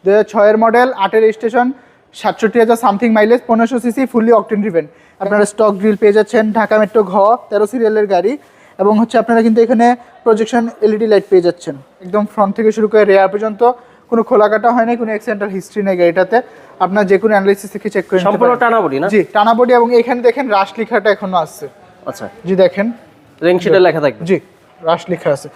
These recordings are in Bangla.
2006 এর মডেল, 8 এর registration, 67,000 something mileage, 1500 CC, fully octane driven. আপনারা স্টক গ্রিল পেয়ে যাচ্ছেন, ঢাকা মেট্রো ঘ 13 সিরিয়ালের গাড়ি। এবং হচ্ছে আপনারা কিন্তু এখানে প্রজেকশন এলইডি লাইট পেয়ে যাচ্ছেন একদম ফ্রন্ট থেকে শুরু করে রেয়ার পর্যন্ত। কোনো খোলা কাটা হয় না, কোনো অ্যাক্সিডেন্টাল হিস্ট্রি নেই গাড়িটাতে। আপনার যে কোনো অ্যানালাইসিস থেকে চেক করে সম্পূর্ণ টানা বডি না? জি টানা বডি। এবং এখানে দেখেন রাশ লেখাটা এখনো আছে। আচ্ছা, জি দেখেন রিং শিটে লেখা থাকবে। জি রাশ লেখা আছে।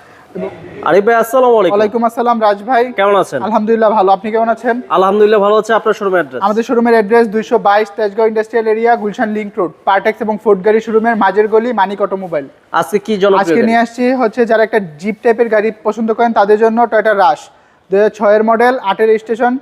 আরিফ ভাই আসসালামু আলাইকুম। ওয়ালাইকুম আসসালাম রাজ ভাই, কেমন আছেন? আলহামদুলিল্লাহ ভালো, আপনি কেমন আছেন? আলহামদুলিল্লাহ ভালো আছে। আপনার শোরুমের অ্যাড্রেস? আমাদের শোরুমের address 222 Tejgaon industrial area, Gulshan link road, Partex এবং ফোর্ড গাড়ি শোরুমের মাঝের গলি, মানিক অটোমোবাইল। আজকে কি জনপ্রিয় আজকে নিয়ে আসছি হচ্ছে যারা একটা জিপ টাইপের গাড়ি পছন্দ করেন তাদের জন্য টয়োটা রাশ 2006 এর মডেল, 8 এর registration,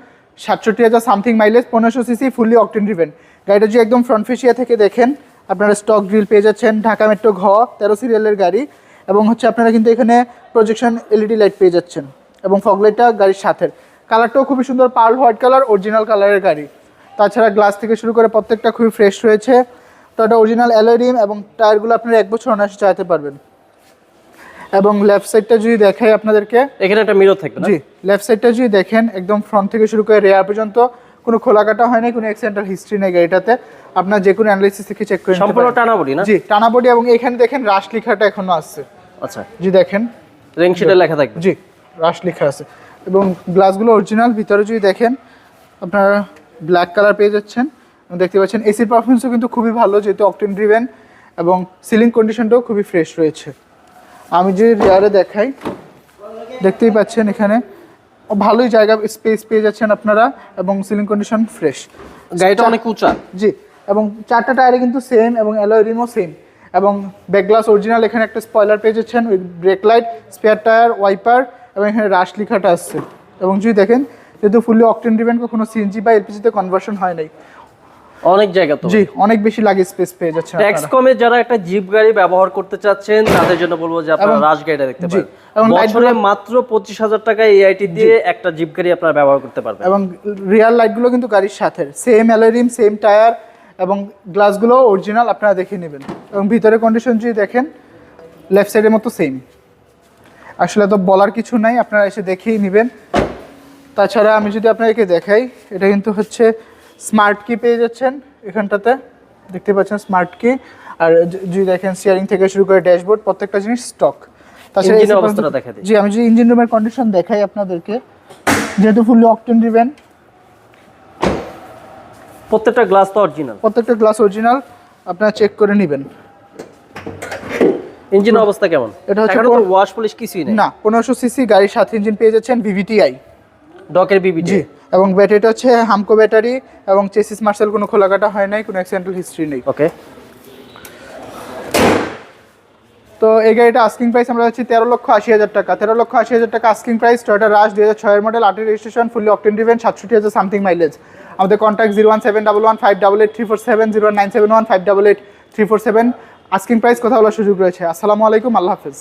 67,000 something mileage, 1500 CC, fully octane driven. গাড়িটা যদি একদম ফ্রন্ট ফেসিয়া থেকে দেখেন, আপনারা স্টক গ্রিল পেয়ে যাচ্ছেন, ঢাকা মেট্রো ঘ 13 সিরিয়ালের গাড়ি। এবং হচ্ছে আপনারা কিন্তু এখানে প্রজেকশন এলইডি লাইট পেয়ে যাচ্ছেন এবং ফগ লাইটটা গাড়ির সাথে। কালারটাও খুবই সুন্দর, পার্ল হোয়াইট কালার, অরিজিনাল কালারের গাড়ি। তাছাড়া গ্লাস থেকে শুরু করে প্রত্যেকটা খুবই ফ্রেশ রয়েছে। তো এটা অরিজিনাল অ্যালয় রিম এবং টায়ারগুলো আপনারা 1 বছর অনায়াসে চালাতে পারবেন। এবং লেফট সাইডটা যদি দেখাই আপনাদেরকে, এখানে একটা মিরর থাকবে না? জি লেফট সাইডটা যদি দেখেন, একদম ফ্রন্ট থেকে শুরু করে রেয়ার পর্যন্ত কোনো খোলা কাটা হয় না, কোনো অ্যাক্সিডেন্টাল হিস্ট্রি নেই গাড়িটাতে। আপনার যে কোনো অ্যানালাইসিস থেকে চেক করে সম্পূর্ণ টানা বডি না? জি টানা বডি। এবং এখানে দেখেন রাশ লেখাটা এখনো আছে। আচ্ছা, জি দেখেন রিং শিটে লেখা থাকবে। জি রাশ লেখা আছে। এবং গ্লাসগুলো অরিজিনাল। ভিতরে যদি দেখেন আপনারা ব্ল্যাক কালার পেয়ে যাচ্ছেন এবং দেখতে পাচ্ছেন এসির পারফরমেন্সও কিন্তু খুবই ভালো, যেহেতু অকটেন ড্রিভেন। এবং সিলিং কন্ডিশনটাও খুবই ফ্রেশ রয়েছে। আমি যদি রেয়ারে দেখাই, দেখতেই পাচ্ছেন এখানে ভালোই জায়গা স্পেস পেয়ে যাচ্ছেন আপনারা এবং সিলিং কন্ডিশন ফ্রেশ। গাড়িটা অনেক উঁচা। জি, এবং 4টা টায়ারে কিন্তু সেম এবং অ্যালয় রিমও সেম। এবং ব্যাক গ্লাস অরিজিনাল। এখানে একটা স্পয়লার পেয়ে যাচ্ছেন, with break light, spare tyre, wiper এবং এখানে রাশ লেখাটা আসছে। এবং যদি দেখেন, যেহেতু ফুললি অকটেন ড্রিভেন, কোনো সিএনজি বা এলপিজিতে কনভার্সন হয় নাই, অনেক জায়গা তো। জি অনেক বেশি লাগে স্পেস পেয়ে যাচ্ছেন। ট্যাক্স কমে যারা একটা জিপ গাড়ি ব্যবহার করতে চাচ্ছেন তাদের জন্য বলবো যে আপনারা রাশ গাড়িটা দেখতে পারেন। বছরে মাত্র 25,000 টাকা এআইটি দিয়ে একটা জিপ গাড়ি আপনারা ব্যবহার করতে পারবেন। এবং রিয়ার লাইটগুলো কিন্তু গাড়ির সাথে same alloy rim, same tyre এবং গ্লাসগুলো অরিজিনাল, আপনারা দেখে নেবেন। এবং ভিতরে কন্ডিশন যদি দেখেন, লেফট সাইডের মতো সেম। আসলে তো বলার কিছু নাই, আপনারা এসে দেখেই নেবেন। তাছাড়া আমি যদি আপনাদেরকে দেখাই, এটা কিন্তু হচ্ছে স্মার্ট কি পেয়ে যাচ্ছেন এখানটাতে, দেখতে পাচ্ছেন স্মার্ট কি। আর যদি দেখেন স্টিয়ারিং থেকে শুরু করে ড্যাশবোর্ড, প্রত্যেকটা জিনিস স্টক। তাছাড়া ইঞ্জিনের অবস্থাটা দেখা দিই। জি আমি যদি ইঞ্জিন রুমের কন্ডিশন দেখাই আপনাদেরকে, যেহেতু ফুললি অকটেন ড্রিভেন, প্রত্যেকটা গ্লাস তো অরিজিনাল। প্রত্যেকটা গ্লাস অরিজিনাল, আপনারা চেক করে নেবেন। ইঞ্জিনের অবস্থা কেমন? এটা হচ্ছে এখনো তো ওয়াশ পলিশ কিছুই নেই না। 1500 সিসি গাড়ির সাথে ইঞ্জিন পেয়ে যাচ্ছেন, ভিভিটিআই ডকের বিবিটি। জি। এবং ব্যাটারিটা হচ্ছে হামকো ব্যাটারি এবং চেসিস মার্সেল, কোনো খোলা কাটা হয় নাই, কোনো অ্যাক্সিডেন্টাল হিস্ট্রি নেই। ওকে। তো এই গাড়িটা আস্কিং প্রাইস আমরা যাচ্ছি 13,80,000 টাকা। 13,80,000 টাকা আস্কিং প্রাইস। টয়োটা রাশ 2006 এর মডেল, 8 এর registration, fully octane driven, 67,000 something mileage. আমাদের কন্ট্যাক্ট 01711588347, 09715883447। আস্কিং প্রাইস কথা বলার সুযোগ রয়েছে। আসসালামু আলাইকুম, আল্লাহ হাফেজ।